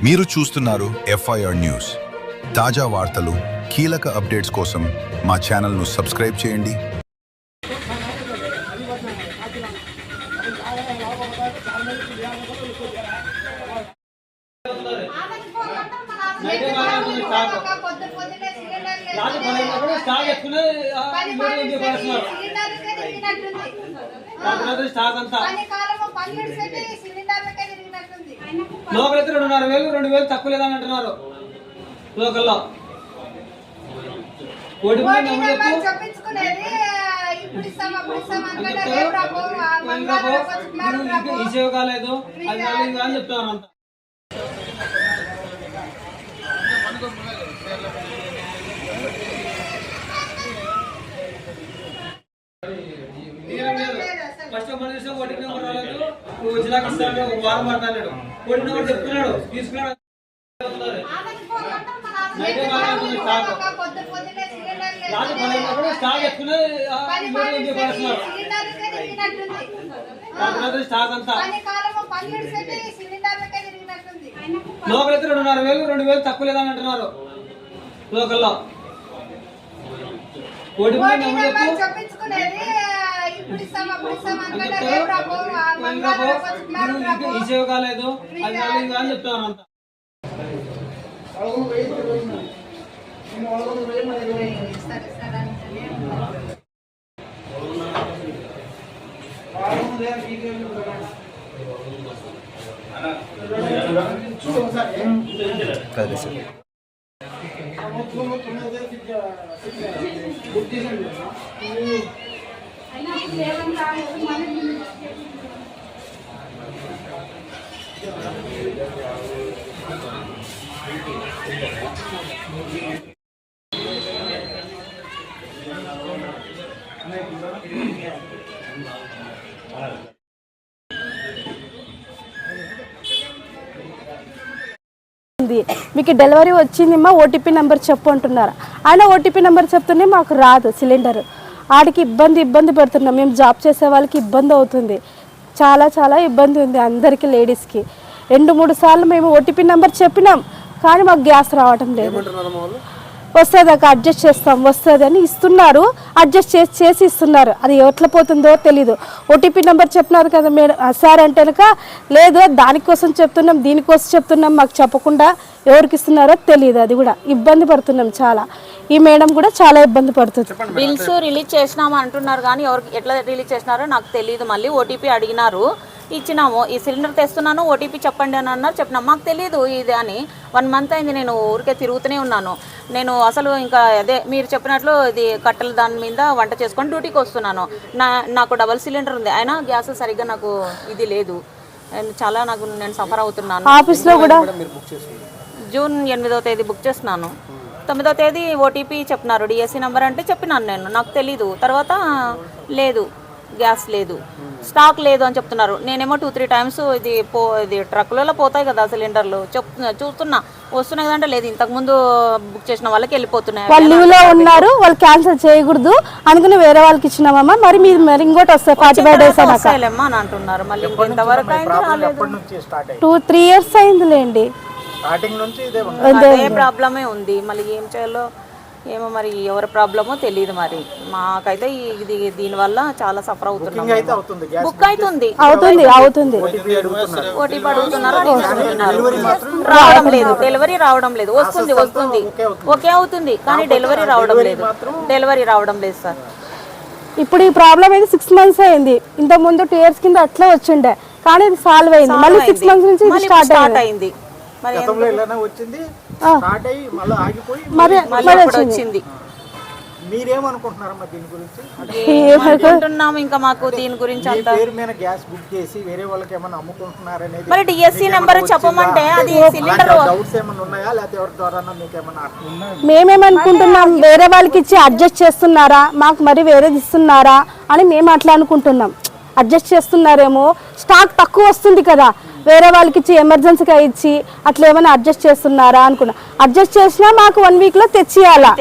మీరు చూస్తున్నారు FIR news. తాజా వార్తలు, కీలక అప్డేట్స్ కోసం మా ఛానల్ను సబ్స్క్రైబ్ చేయండి. లోకల్ 2,500 తక్కువ లేదని అంటున్నారు. లోకల్లో ఈ సేవ కాలేదు అది అని చెప్తున్నారు అంతా. ఫస్ట్ మన ఓటింగ్ నెంబర్ రాలేదు, నువ్వు వచ్చినాక ఇస్తాను, ఒక వారం పడతాడు. ఓటింగ్ నెంబర్ చెప్తున్నాడు, తీసుకున్నాడు. స్టాక్ ఎక్కువ స్టాక్ అంతా లోకల్ 2,500 తక్కువ లేదని అంటున్నారు. లోకల్లో ఈ సేవ కాలేదు అది అని చెప్తున్నారు అంతా. మీకు డెలివరీ వచ్చిందమ్మా, ఓటీపీ నెంబర్ చెప్పు అంటున్నారు. ఆయన ఓటీపీ నెంబర్ చెప్తూనే మాకు రాదు సిలిండర్. ఆడికి ఇబ్బంది పడుతున్నాం. మేము జాబ్ చేసే వాళ్ళకి ఇబ్బంది అవుతుంది, చాలా ఇబ్బంది ఉంది అందరికీ, లేడీస్కి. 2-3 సార్లు మేము ఓటీపీ నెంబర్ చెప్పినాం, కానీ మాకు గ్యాస్ రావటం లేదు. వస్తుంది అక్క, అడ్జస్ట్ చేస్తాం, వస్తుంది అని ఇస్తున్నారు, అడ్జస్ట్ చేసి ఇస్తున్నారు. అది ఎట్లా పోతుందో తెలీదు. ఓటీపీ నెంబర్ చెప్పినారు కదా మేడం సార్ అంటే కనుక లేదు, దానికోసం చెప్తున్నాం, దీనికోసం చెప్తున్నాం, మాకు చెప్పకుండా ఎవరికి ఇస్తున్నారో తెలియదు. అది కూడా ఇబ్బంది పడుతున్నాం చాలా. ఈ మేడం కూడా చాలా ఇబ్బంది పడుతుంది. బిల్స్ రిలీజ్ చేసినాము అంటున్నారు, కానీ ఎవరికి ఎట్లా రిలీజ్ చేసినారో నాకు తెలియదు. మళ్ళీ ఓటీపీ అడిగినారు, ఇచ్చినాము. ఈ సిలిండర్ తెస్తున్నాను, ఓటీపీ చెప్పండి అని అన్నారు. చెప్పినా మాకు తెలియదు ఇది అని. 1 మంత్ అయింది నేను ఊరికే తిరుగుతూనే ఉన్నాను. నేను అసలు ఇంకా అదే మీరు చెప్పినట్లు ఇది కట్టెల దాని మీద వంట చేసుకొని డ్యూటీకి వస్తున్నాను. నాకు డబల్ సిలిండర్ ఉంది, అయినా గ్యాస్ సరిగ్గా నాకు ఇది లేదు. చాలా నేను సఫర్ అవుతున్నాను. ఆఫీస్లో కూడా జూన్ 8వ తేదీ బుక్ చేస్తున్నాను. 9వ తేదీ ఓటీపీ చెప్పినారు, డిఎస్సి నెంబర్ అంటే చెప్పినాను నేను, నాకు తెలీదు. తర్వాత లేదు, గ్యాస్ లేదు, స్టాక్ లేదు అని చెప్తున్నారు. నేనేమో 2-3 టైమ్స్ ఇది ట్రక్కులలో పోతాయి కదా సిలిండర్లు, చూస్తున్నా వస్తున్నాయి కదంటే లేదు. ఇంతకుముందు బుక్ చేసిన వాళ్ళకి వెళ్ళిపోతున్నాయి. వాళ్ళు లీవ్లో ఉన్నారు, వాళ్ళు క్యాన్సిల్ చేయకూడదు అనుకుని వేరే వాళ్ళకి ఇచ్చినామమ్మా. మరి మీరు ఇంకోటి వస్తాయి 45 days వస్తాయిలేమ్మా అని అంటున్నారు. మళ్ళీ ఇంతవరకు 2-3 years అయిందిలేండి. అదే ప్రాబ్లమే ఉంది. మళ్ళీ ఏం చేయాలో ఏమో, మరి ఎవరి ప్రాబ్లమో తెలియదు. మరి మాకైతే ఇది దీనివల్ల చాలా సఫర్ అవుతున్నాం. బుక్ అవుతుంది ఓటీపీ అడుగుతున్నారు, రావడం లేదు, డెలివరీ రావడం లేదు. వస్తుంది ఓకే అవుతుంది, కానీ డెలివరీ రావడం లేదు సార్. ఇప్పుడు ఈ ప్రాబ్లం అయితే 6 months అయింది. ఇంత ముందు 2 years కింద అట్లా వచ్చిండే, కానీ ఇది సాల్వ్ అయింది. మళ్ళీ 6 months నుంచి స్టార్ట్ అయింది. ఇంకా మాకు దీని గురించి మరి డిఎస్సి నెంబర్ చెప్పమంటే అది సిలిండర్ మేమేమనుకుంటున్నాం, వేరే వాళ్ళకి ఇచ్చి అడ్జస్ట్ చేస్తున్నారా, మాకు మరి వేరేది ఇస్తున్నారా అని మేము అట్లా అనుకుంటున్నాం. అడ్జస్ట్ చేస్తున్నారేమో, స్టాక్ తక్కువ వస్తుంది కదా, వేరే వాళ్ళకి ఇచ్చి ఎమర్జెన్సీగా ఇచ్చి అట్లా ఏమైనా అడ్జస్ట్ చేస్తున్నారా అనుకున్నా. అడ్జస్ట్ చేసినా మాకు 1 week లో తెచ్చియాలా.